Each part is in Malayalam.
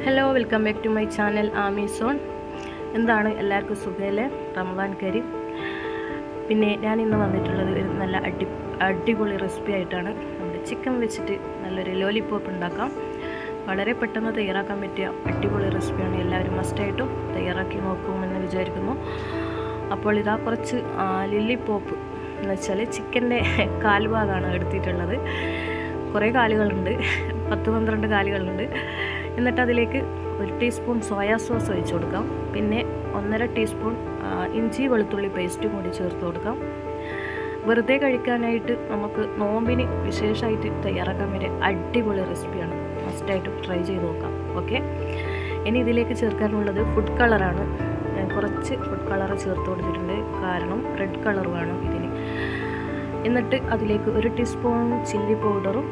Hello, welcome back to my channel ആമീസോൺ. എന്താണ് എല്ലാവർക്കും സുഖമല്ലേ? റമദാൻ കരീം. പിന്നെ ഞാൻ ഇന്ന് വന്നിട്ടുള്ളത് ഒരു നല്ല അടിപൊളി റെസിപ്പി ആയിട്ടാണ്. നമ്മുടെ ചിക്കൻ വെച്ചിട്ട് നല്ലൊരു ലോലിപോപ്പ് ഉണ്ടാക്കാം. വളരെ പെട്ടെന്ന് തയ്യാറാക്കാൻ പറ്റിയ അടിപൊളി റെസിപ്പിയാണ്. എല്ലാവരും മസ്റ്റായിട്ടും തയ്യാറാക്കി നോക്കുമെന്ന് വിചാരിക്കുന്നു. അപ്പോൾ ഇതാ കുറച്ച് ലില്ലിപോപ്പ് എന്ന് വെച്ചാൽ ചിക്കൻ്റെ കാൽഭാഗമാണ് എടുത്തിട്ടുള്ളത്. കുറേ കാലുകളുണ്ട്, 10-12 കാലുകളുണ്ട്. എന്നിട്ട് അതിലേക്ക് 1 ടീസ്പൂൺ സോയാ സോസ് ഒഴിച്ച് കൊടുക്കാം. പിന്നെ 1.5 ടീസ്പൂൺ ഇഞ്ചി വെളുത്തുള്ളി പേസ്റ്റും കൂടി ചേർത്ത് കൊടുക്കാം. വെറുതെ കഴിക്കാനായിട്ട് നമുക്ക് നോമ്പിന് വിശേഷമായിട്ട് തയ്യാറാക്കാൻ വേണ്ടി അടിപൊളി റെസിപ്പിയാണ്. മസ്റ്റായിട്ടും ട്രൈ ചെയ്ത് നോക്കാം. ഓക്കെ, ഇനി ഇതിലേക്ക് ചേർക്കാനുള്ളത് ഫുഡ് കളറാണ്. ഞാൻ കുറച്ച് ഫുഡ് കളർ ചേർത്ത് കൊടുത്തിട്ടുണ്ട്, കാരണം റെഡ് കളർ വേണം ഇതിന്. എന്നിട്ട് അതിലേക്ക് 1 ടീസ്പൂൺ ചില്ലി പൗഡറും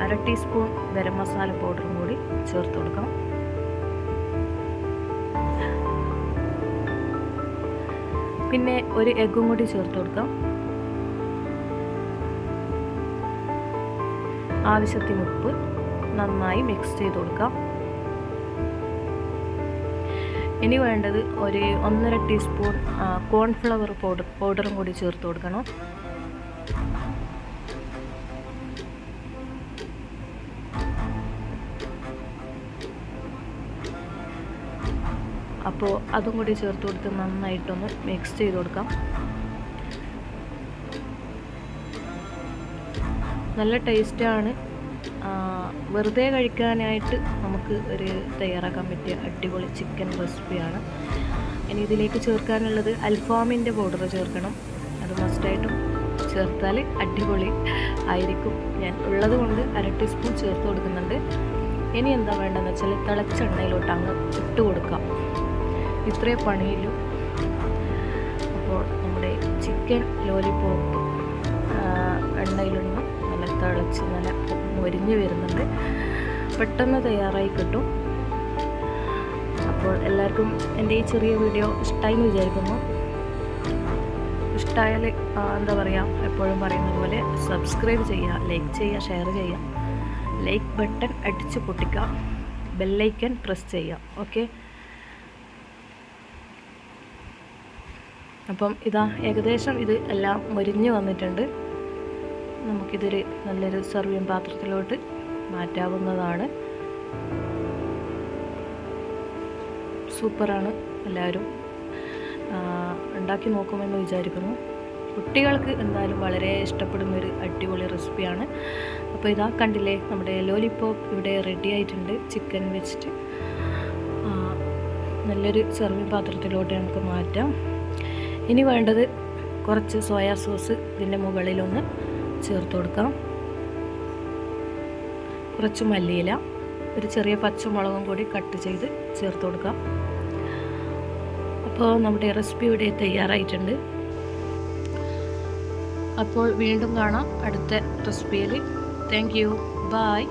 1/2 ടീസ്പൂൺ ഗരം മസാല പൗഡറും കൂടി ചേർത്ത് കൊടുക്കാം. പിന്നെ 1 എഗ്ഗും കൂടി ചേർത്ത് കൊടുക്കാം. ആവശ്യത്തിന് ഉപ്പ്, നന്നായി മിക്സ് ചെയ്ത് കൊടുക്കാം. ഇനി വേണ്ടത് 1.5 ടീസ്പൂൺ കോൺഫ്ലവർ പൗഡറും കൂടി ചേർത്ത് കൊടുക്കണം. അപ്പോൾ അതും കൂടി ചേർത്ത് കൊടുത്ത് നന്നായിട്ടൊന്ന് മിക്സ് ചെയ്ത് കൊടുക്കാം. നല്ല ടേസ്റ്റാണ്. വെറുതെ കഴിക്കാനായിട്ട് നമുക്ക് തയ്യാറാക്കാൻ പറ്റിയ അടിപൊളി ചിക്കൻ റെസിപ്പിയാണ്. ഇനി ഇതിലേക്ക് ചേർക്കാനുള്ളത് അൽഫാമിൻ്റെ പൗഡർ ചേർക്കണം. അത് മസ്റ്റായിട്ടും ചേർത്താൽ അടിപൊളി ആയിരിക്കും. ഞാൻ ഉള്ളത് കൊണ്ട് 1/2 ടീസ്പൂൺ ചേർത്ത് കൊടുക്കുന്നുണ്ട്. ഇനി എന്താ വേണ്ടതെന്ന് വെച്ചാൽ തിളച്ച എണ്ണയിലോട്ട് അങ്ങ് ഇട്ട് കൊടുക്കാം. ഇത്രേ പണിയിലും. അപ്പോൾ നമ്മുടെ ചിക്കൻ ലോലിപോപ്പ് എണ്ണയിലൊന്ന് നല്ല തിളച്ച് നല്ല മൊരിഞ്ഞ് വരുന്നുണ്ട്. പെട്ടെന്ന് തയ്യാറായി കിട്ടും. അപ്പോൾ എല്ലാവർക്കും എൻ്റെ ഈ ചെറിയ വീഡിയോ ഇഷ്ടമായി എന്ന് വിചാരിക്കുന്നു. ഇഷ്ടമായാൽ എന്താ പറയുക, എപ്പോഴും പറയുന്നത് പോലെ സബ്സ്ക്രൈബ് ചെയ്യുക, ലൈക്ക് ചെയ്യുക, ഷെയർ ചെയ്യുക. ലൈക്ക് ബട്ടൺ അടിച്ച് പൊട്ടിക്കുക, ബെല്ലൈക്കൺ പ്രസ് ചെയ്യുക. ഓക്കെ, അപ്പം ഇതാ ഏകദേശം ഇത് എല്ലാം മൊരിഞ്ഞ് വന്നിട്ടുണ്ട്. നമുക്കിതൊരു നല്ലൊരു സർവിങ് പാത്രത്തിലോട്ട് മാറ്റാവുന്നതാണ്. സൂപ്പറാണ്. എല്ലാവരും ഉണ്ടാക്കി നോക്കുമെന്ന് വിചാരിക്കുന്നു. കുട്ടികൾക്ക് എന്തായാലും വളരെ ഇഷ്ടപ്പെടുന്നൊരു അടിപൊളി റെസിപ്പിയാണ്. അപ്പോൾ ഇതാ കണ്ടില്ലേ, നമ്മുടെ ലോലിപോപ്പ് ഇവിടെ റെഡി ആയിട്ടുണ്ട്. ചിക്കൻ വെച്ചിട്ട് നല്ലൊരു സർവിങ് പാത്രത്തിലോട്ട് നമുക്ക് മാറ്റാം. ഇനി വേണ്ടത് കുറച്ച് സോയാ സോസ് ഇതിൻ്റെ മുകളിലൊന്ന് ചേർത്ത് കൊടുക്കാം. കുറച്ച് മല്ലിയില, ഒരു ചെറിയ പച്ചമുളകും കൂടി കട്ട് ചെയ്ത് ചേർത്ത് കൊടുക്കാം. അപ്പോൾ നമ്മുടെ റെസിപ്പി ഇവിടെ തയ്യാറായിട്ടുണ്ട്. അപ്പോൾ വീണ്ടും കാണാം അടുത്ത റെസിപ്പിയിൽ. Thank you, by.